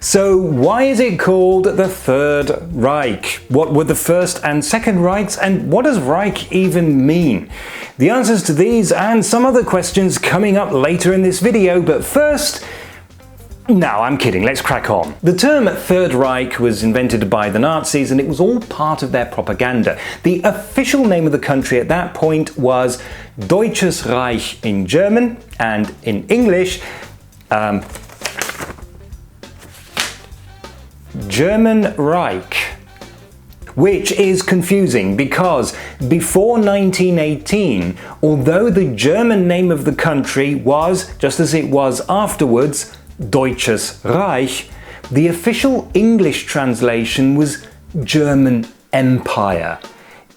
So why is it called the Third Reich? What were the First and Second Reichs, and what does Reich even mean? The answers to these and some other questions coming up later in this video, but first... No, I'm kidding, let's crack on. The term Third Reich was invented by the Nazis and it was all part of their propaganda. The official name of the country at that point was Deutsches Reich in German, and in English, German Reich, which is confusing because before 1918, although the German name of the country was, just as it was afterwards, Deutsches Reich, the official English translation was German Empire.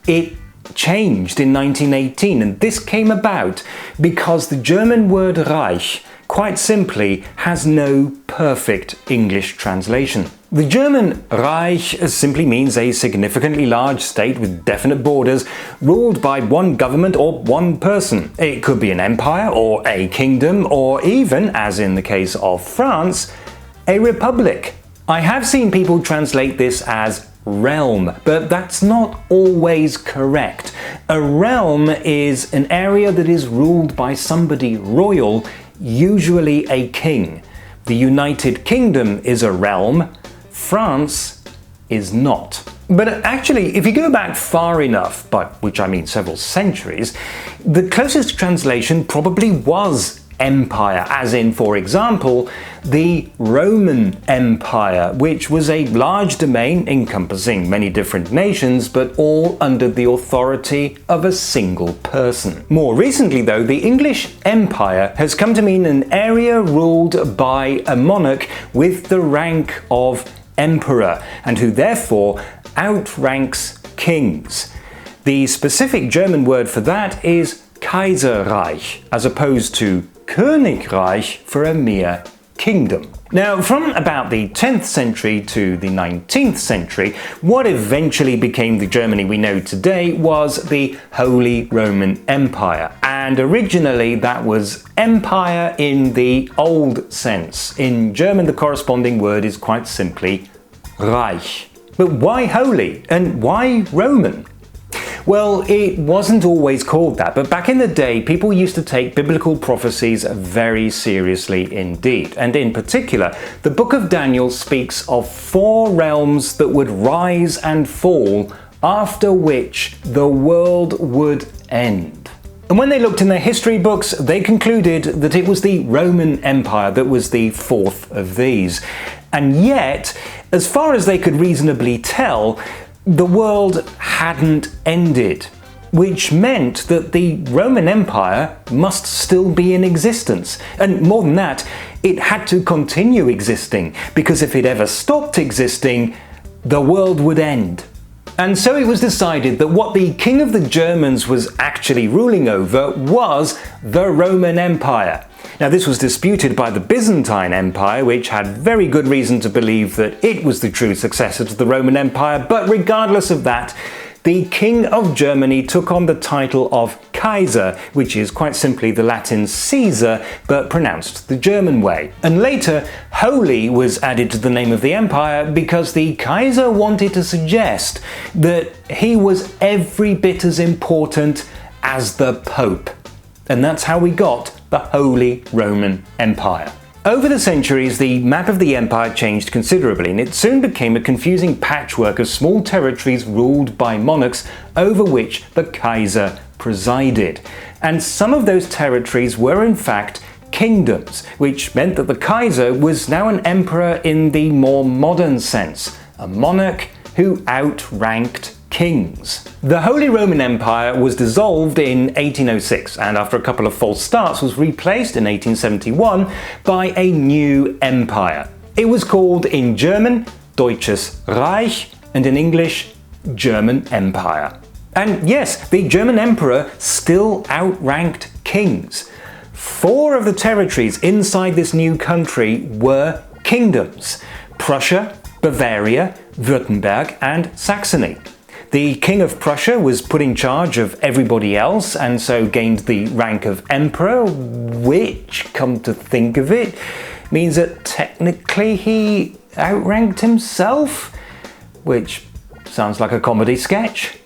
It changed in 1918, and this came about because the German word Reich, quite simply, has no perfect English translation. The German Reich simply means a significantly large state with definite borders, ruled by one government or one person. It could be an empire or a kingdom, or even, as in the case of France, a republic. I have seen people translate this as realm, but that's not always correct. A realm is an area that is ruled by somebody royal, usually a king. The United Kingdom is a realm. France is not. But actually, if you go back far enough, by which I mean several centuries, the closest translation probably was empire, as in, for example, the Roman Empire, which was a large domain encompassing many different nations, but all under the authority of a single person. More recently, though, the English Empire has come to mean an area ruled by a monarch with the rank of emperor, and who therefore outranks kings. The specific German word for that is Kaiserreich, as opposed to Königreich for a mere kingdom. Now, from about the 10th century to the 19th century, what eventually became the Germany we know today was the Holy Roman Empire. And originally that was empire in the old sense. In German, the corresponding word is quite simply Reich. But why holy? And why Roman? Well, it wasn't always called that, but back in the day, people used to take biblical prophecies very seriously indeed. And in particular, the book of Daniel speaks of 4 realms that would rise and fall, after which the world would end. And when they looked in their history books, they concluded that it was the Roman Empire that was the 4th of these. And yet, as far as they could reasonably tell, the world hadn't ended, which meant that the Roman Empire must still be in existence. And more than that, it had to continue existing, because if it ever stopped existing, the world would end. And so it was decided that what the King of the Germans was actually ruling over was the Roman Empire. Now, this was disputed by the Byzantine Empire, which had very good reason to believe that it was the true successor to the Roman Empire, but regardless of that, the King of Germany took on the title of Kaiser, which is quite simply the Latin Caesar, but pronounced the German way. And later, Holy was added to the name of the empire because the Kaiser wanted to suggest that he was every bit as important as the Pope. And that's how we got the Holy Roman Empire. Over the centuries, the map of the empire changed considerably, and it soon became a confusing patchwork of small territories ruled by monarchs over which the Kaiser presided. And some of those territories were in fact kingdoms, which meant that the Kaiser was now an emperor in the more modern sense, a monarch who outranked kings. The Holy Roman Empire was dissolved in 1806, and after a couple of false starts was replaced in 1871 by a new empire. It was called in German Deutsches Reich and in English German Empire. And yes, the German emperor still outranked kings. 4 of the territories inside this new country were kingdoms: Prussia, Bavaria, Württemberg and Saxony. The King of Prussia was put in charge of everybody else and so gained the rank of emperor, which, come to think of it, means that technically he outranked himself, which sounds like a comedy sketch.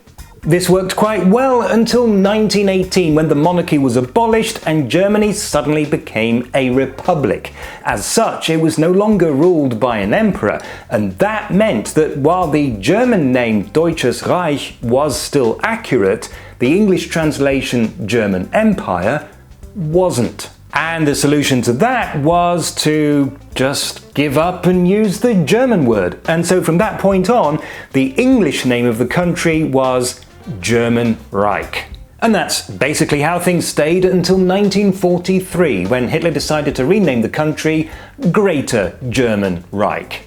This worked quite well until 1918, when the monarchy was abolished and Germany suddenly became a republic. As such, it was no longer ruled by an emperor, and that meant that while the German name Deutsches Reich was still accurate, the English translation German Empire wasn't. And the solution to that was to just give up and use the German word. And so from that point on, the English name of the country was German Reich. And that's basically how things stayed until 1943, when Hitler decided to rename the country Greater German Reich.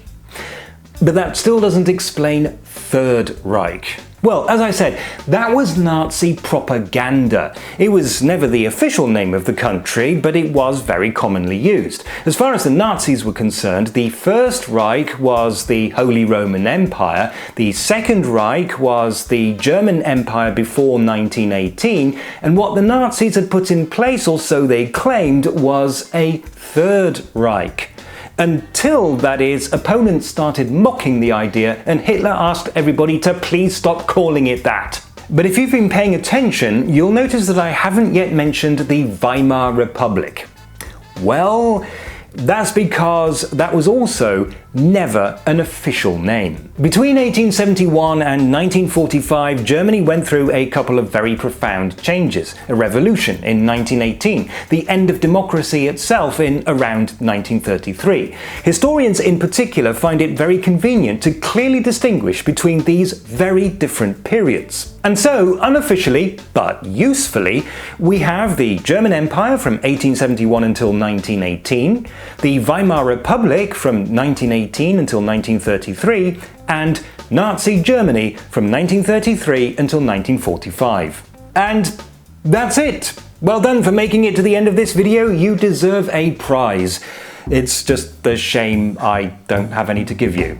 But that still doesn't explain Third Reich. Well, as I said, that was Nazi propaganda. It was never the official name of the country, but it was very commonly used. As far as the Nazis were concerned, the First Reich was the Holy Roman Empire, the Second Reich was the German Empire before 1918, and what the Nazis had put in place, or so they claimed, was a Third Reich. Until, that is, opponents started mocking the idea and Hitler asked everybody to please stop calling it that. But if you've been paying attention, you'll notice that I haven't yet mentioned the Weimar Republic. Well, that's because that was also never an official name. Between 1871 and 1945, Germany went through a couple of very profound changes. A revolution in 1918, the end of democracy itself in around 1933. Historians in particular find it very convenient to clearly distinguish between these very different periods. And so, unofficially, but usefully, we have the German Empire from 1871 until 1918, the Weimar Republic from 1918 until 1933, and Nazi Germany from 1933 until 1945. And that's it! Well done for making it to the end of this video, you deserve a prize. It's just a shame I don't have any to give you.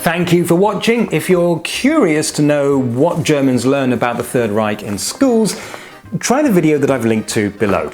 Thank you for watching. If you're curious to know what Germans learn about the Third Reich in schools, try the video that I've linked to below.